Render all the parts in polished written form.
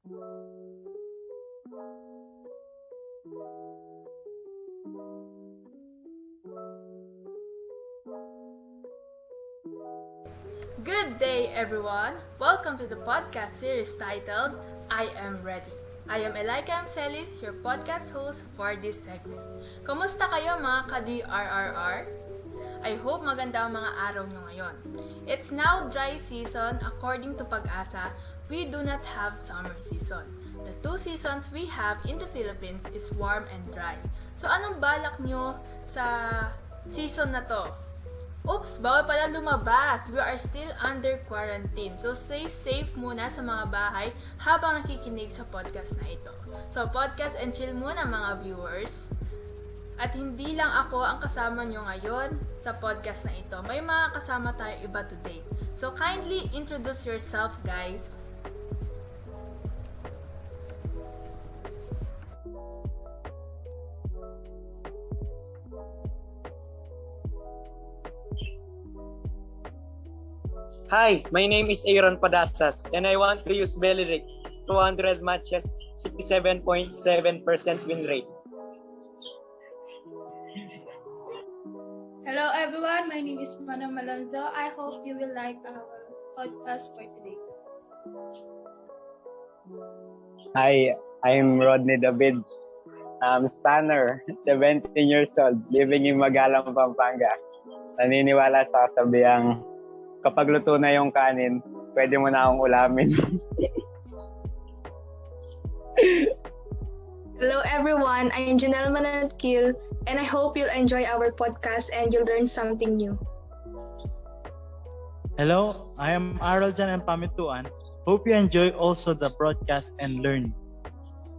Good day, everyone! Welcome to the podcast series titled, I Am Ready. I am Elaika Amcelis, your podcast host for this segment. Kumusta kayo mga ka-DRRR? I hope maganda ang mga araw nyo ngayon. It's now dry season. According to Pag-asa, we do not have summer season. The two seasons we have in the Philippines is warm and dry. So anong balak nyo sa season na to? Oops, bawal pala lumabas. We are still under quarantine. So stay safe muna sa mga bahay habang nakikinig sa podcast na ito. So podcast and chill muna mga viewers. At hindi lang ako ang kasama nyo ngayon sa podcast na ito. May mga kasama tayo iba today. So kindly introduce yourself, guys. Hi, my name is Aaron Padasas and I want to use Belly 200 matches, 67.7% win rate. Hello everyone, my name is Mano Malonzo. I hope you will like our podcast for today. Hi, I'm Rodney David. I'm Stanner, 17 years old, living in Magalang, Pampanga. Naniniwala sa kasabihang kapag luto na yung kanin, pwede mo na akong ulamin. Hello everyone, I am Janelle Manantkil and I hope you'll enjoy our podcast and you'll learn something new. Hello, I am Aral Jan and Pamituan. Hope you enjoy also the broadcast and learn.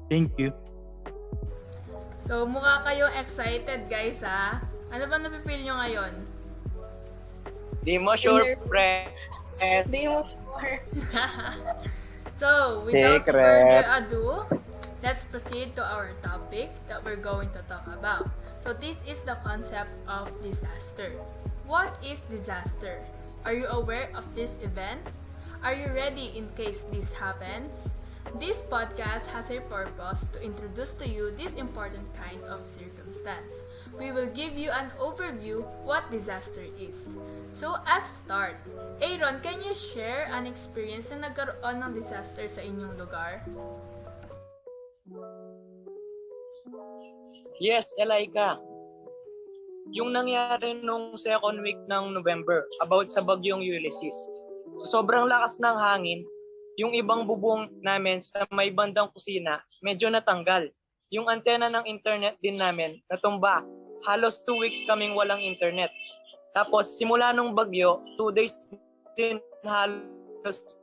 Thank you. So mukha kayong excited, guys, ha? Ano ba napipil nyo ngayon? Di mo sure, friend. Di mo sure. So, without further ado, let's proceed to our topic that we're going to talk about. So, this is the concept of disaster. What is disaster? Are you aware of this event? Are you ready in case this happens? This podcast has a purpose to introduce to you this important kind of circumstance. We will give you an overview what disaster is. So, as start, Aaron, can you share an experience na nagkaroon ng disaster sa inyong lugar? Yes, Elaika. Yung nangyari nung second week ng November about sa bagyong Ulysses. So, sobrang lakas ng hangin, yung ibang bubong namin sa may bandang kusina, medyo natanggal. Yung antena ng internet din namin, natumba. Halos 2 weeks kaming walang internet. Tapos, simula nung bagyo, 2 days din halos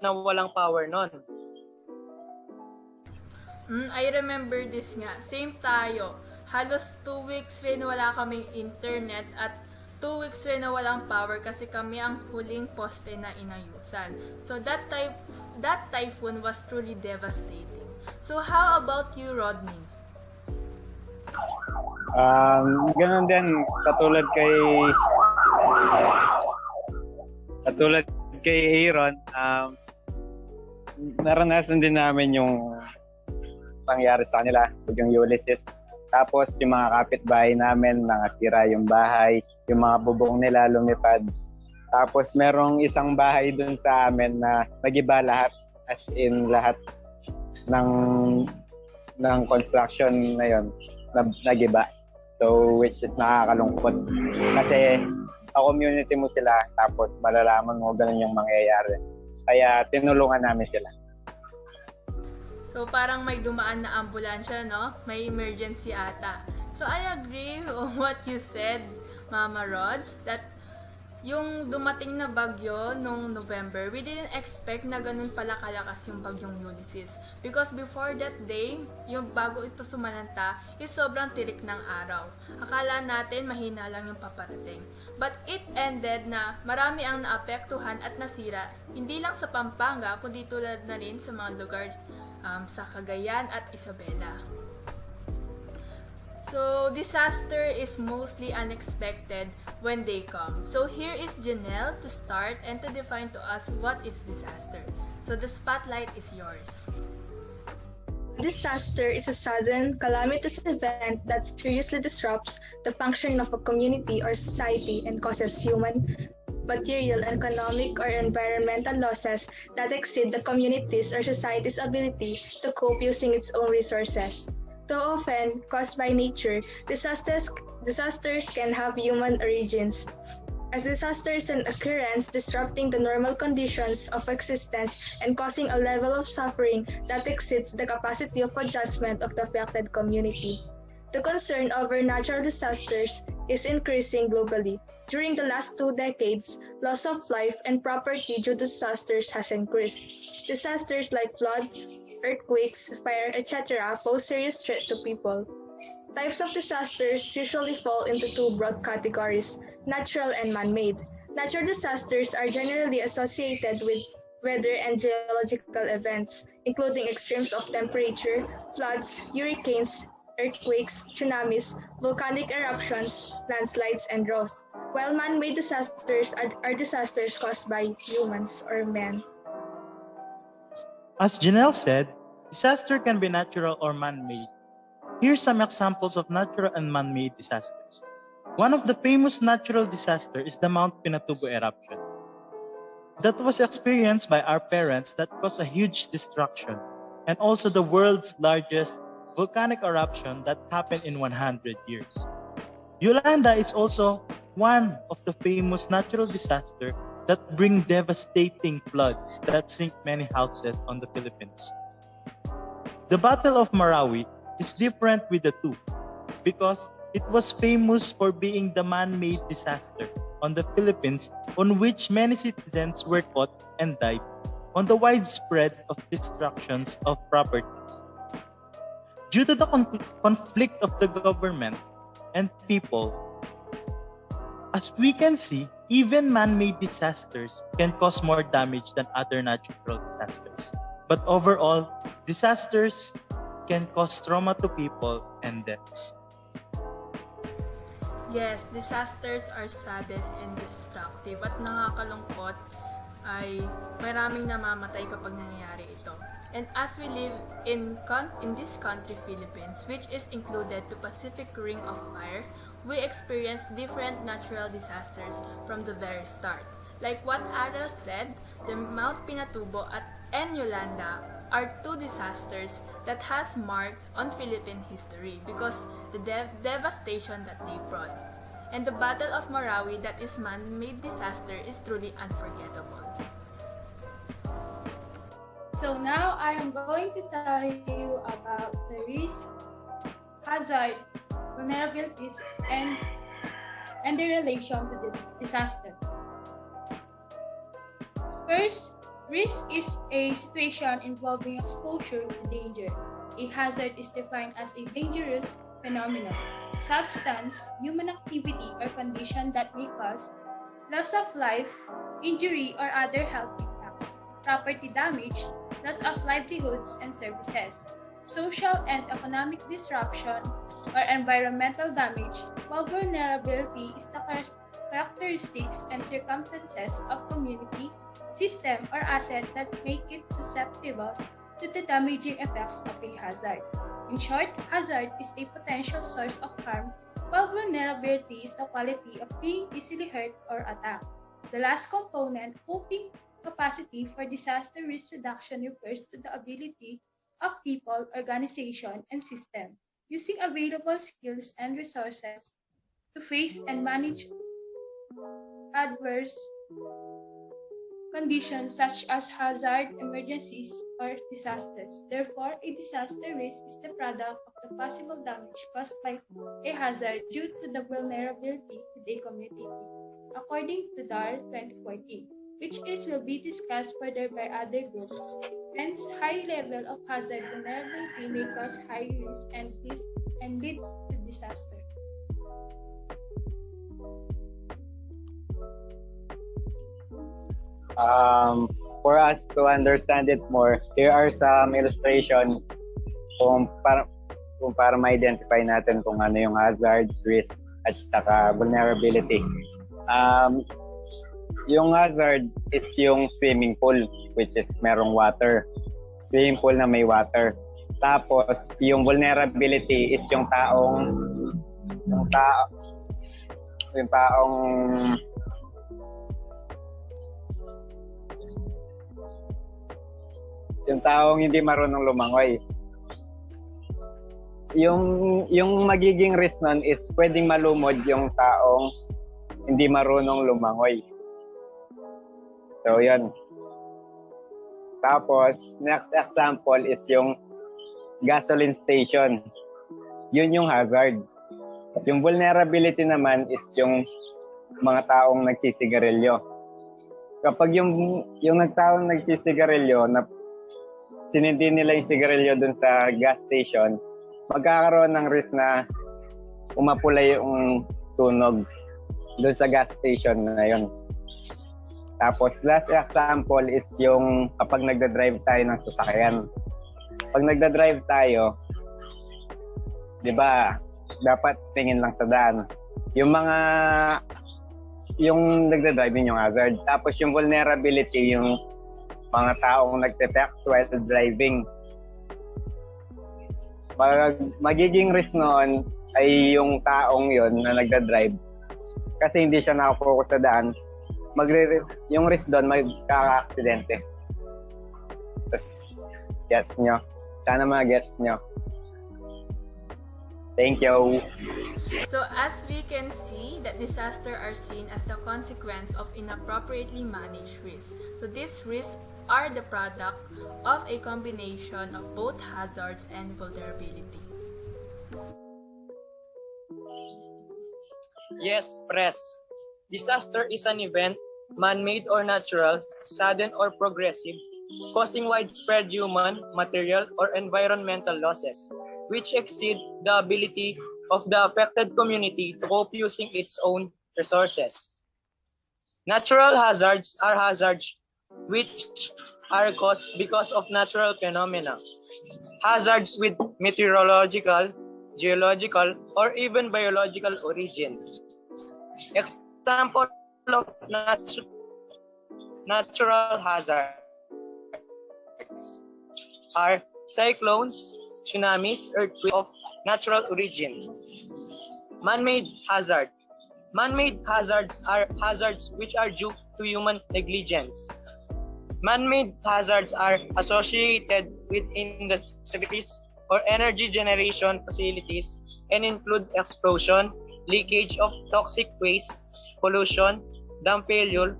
na walang power nun. I remember this nga. Same tayo. Halos 2 weeks rin wala kaming internet at 2 weeks rin na walang power kasi kami ang huling poste na inayusan. So that typhoon was truly devastating. So how about you, Rodney? Ganun din, katulad kay Aaron, naranasan din namin yung pangyari sa kanila, yung Ulysses. Tapos yung mga kapitbahay namin, nangasira yung bahay, yung mga bubong nila lumipad. Tapos merong isang bahay dun sa amin na nagiba lahat, as in lahat ng construction na yun, nagiba. So, which is nakakalungkot. Kasi sa community mo sila, tapos malalaman mo ganun yung mangyayari. Kaya tinulungan namin sila. So, parang may dumaan na ambulansya, no? May emergency ata. So, I agree on what you said, Mama Rods, that yung dumating na bagyo nung November, we didn't expect na ganun pala kalakas yung bagyong Ulysses. Because before that day, yung bago ito sumalanta, is sobrang tirik ng araw. Akala natin mahina lang yung paparating. But it ended na marami ang naapektuhan at nasira, hindi lang sa Pampanga, kundi tulad na rin sa mga lugar sa Cagayan at Isabela. So, disaster is mostly unexpected when they come. So, here is Janelle to start and to define to us what is disaster. So the spotlight is yours. Disaster is a sudden, calamitous event that seriously disrupts the functioning of a community or society and causes human, material, economic, or environmental losses that exceed the community's or society's ability to cope using its own resources. Too often, caused by nature, disasters can have human origins. As disaster is an occurrence disrupting the normal conditions of existence and causing a level of suffering that exceeds the capacity of adjustment of the affected community. The concern over natural disasters is increasing globally. During the last 2 decades, loss of life and property due to disasters has increased. Disasters like floods, earthquakes, fire, etc. pose serious threat to people. Types of disasters usually fall into 2 broad categories, natural and man-made. Natural disasters are generally associated with weather and geological events, including extremes of temperature, floods, hurricanes, earthquakes, tsunamis, volcanic eruptions, landslides, and droughts, while man-made disasters are disasters caused by humans or men. As Janelle said, disaster can be natural or man-made. Here's some examples of natural and man-made disasters. One of the famous natural disasters is the Mount Pinatubo eruption. That was experienced by our parents that caused a huge destruction, and also the world's largest volcanic eruption that happened in 100 years. Yolanda is also one of the famous natural disasters that bring devastating floods that sink many houses on the Philippines. The Battle of Marawi is different with the two because it was famous for being the man-made disaster on the Philippines on which many citizens were caught and died on the widespread of destructions of properties. Due to the conflict of the government and people, as we can see, even man-made disasters can cause more damage than other natural disasters. But overall, disasters can cause trauma to people and deaths. Yes, disasters are sudden and destructive at nakakalungkot ay maraming namamatay kapag nangyayari ito. And as we live in this country, Philippines, which is included to Pacific Ring of Fire, we experience different natural disasters from the very start. Like what Adel said, the Mount Pinatubo and Yolanda are 2 disasters that has marks on Philippine history because the devastation that they brought. And the Battle of Marawi, that is man-made disaster, is truly unforgettable. So now I am going to tell you about the risk, hazard, vulnerabilities, and their relation to the disaster. First, risk is a situation involving exposure to danger. A hazard is defined as a dangerous phenomenon, substance, human activity, or condition that may cause loss of life, injury, or other health impacts, property damage, loss of livelihoods and services, social and economic disruption, or environmental damage, while vulnerability is the characteristics and circumstances of community, system, or asset that make it susceptible to the damaging effects of a hazard. In short, hazard is a potential source of harm, while vulnerability is the quality of being easily hurt or attacked. The last component, coping capacity for disaster risk reduction, refers to the ability of people, organization, and system using available skills and resources to face and manage adverse conditions such as hazard, emergencies, or disasters. Therefore, a disaster risk is the product of the possible damage caused by a hazard due to the vulnerability to the community, according to DRRR 2014, which will be discussed further by other groups. Hence, high level of hazard vulnerability may cause high risk and lead to disaster. For us to understand it more, here are some illustrations kung para ma-identify natin kung ano yung hazard, risk, at saka vulnerability. Yung hazard is yung swimming pool, which is merong water. Swimming pool na may water. Tapos, yung vulnerability is yung taong hindi marunong lumangoy. Yung magiging risk nun is pwedeng malumod yung taong hindi marunong lumangoy. So, yan. Tapos, next example is yung gasoline station. Yun yung hazard. Yung vulnerability naman is yung mga taong nagsisigarilyo. Kapag yung taong nagsisigarilyo na sinindi nila yung sigarilyo dun sa gas station, magkakaroon ng risk na umapula yung tunog dun sa gas station na yun. Tapos last example is yung kapag nagda-drive tayo ng sasakyan. Pag nagda-drive tayo, di ba, dapat tingin lang sa daan. Yung nagda-drive yun yung hazard. Tapos yung vulnerability, yung mga taong nagte-text while driving. Magiging risk noon ay yung taong yon na nagda-drive kasi hindi siya nakafocus sa daan. Yung risk doon magkaka-aksidente. Gets nyo? Sana ma-gets nyo. Thank you. So as we can see, that disaster are seen as the consequence of inappropriately managed risks. So these risks are the product of a combination of both hazards and vulnerability. Yes, press. Disaster is an event, man-made or natural, sudden or progressive, causing widespread human, material, or environmental losses, which exceed the ability of the affected community to cope using its own resources. Natural hazards are hazards which are caused because of natural phenomena. Hazards with meteorological, geological, or even biological origin. Example of natural hazards are cyclones, tsunamis, earthquakes of natural origin. Man-made hazard. Man-made hazards are hazards which are due to human negligence. Man-made hazards are associated with industries or energy generation facilities and include explosion, leakage of toxic waste, pollution, dam failure,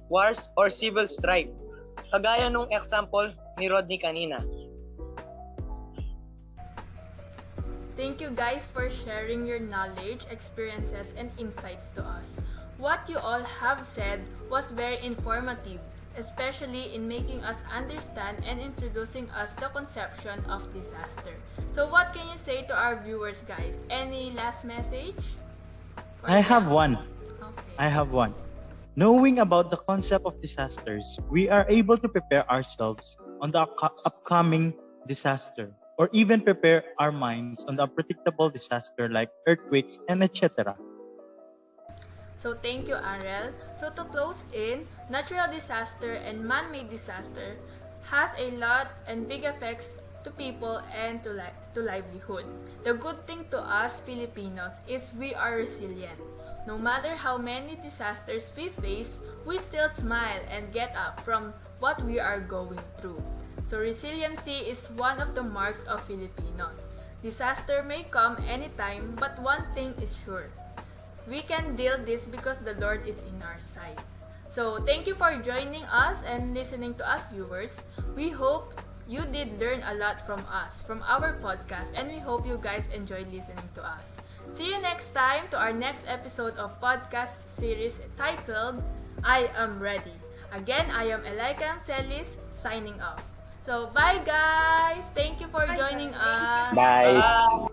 wars, or civil strife. Kagaya nung example ni Rodney kanina. Thank you guys for sharing your knowledge, experiences, and insights to us. What you all have said was very informative, especially in making us understand and introducing us the conception of disaster. So what can you say to our viewers, guys? Any last message? I have one. Okay. I have one. Knowing about the concept of disasters, we are able to prepare ourselves on the upcoming disaster, or even prepare our minds on the unpredictable disaster like earthquakes and etc. So thank you, Arel. So to close in, natural disaster and man-made disaster has a lot and big effects to people and to livelihood. The good thing to us Filipinos is we are resilient. No matter how many disasters we face, we still smile and get up from what we are going through. So resiliency is one of the marks of Filipinos. Disaster may come anytime, but one thing is sure. We can deal this because the Lord is in our side. So thank you for joining us and listening to us, viewers. We hope you did learn a lot from us, from our podcast, and we hope you guys enjoyed listening to us. See you next time to our next episode of podcast series titled I Am Ready. Again, I am Elaika Celis signing off. So bye guys! Thank you for joining us. Bye. Bye.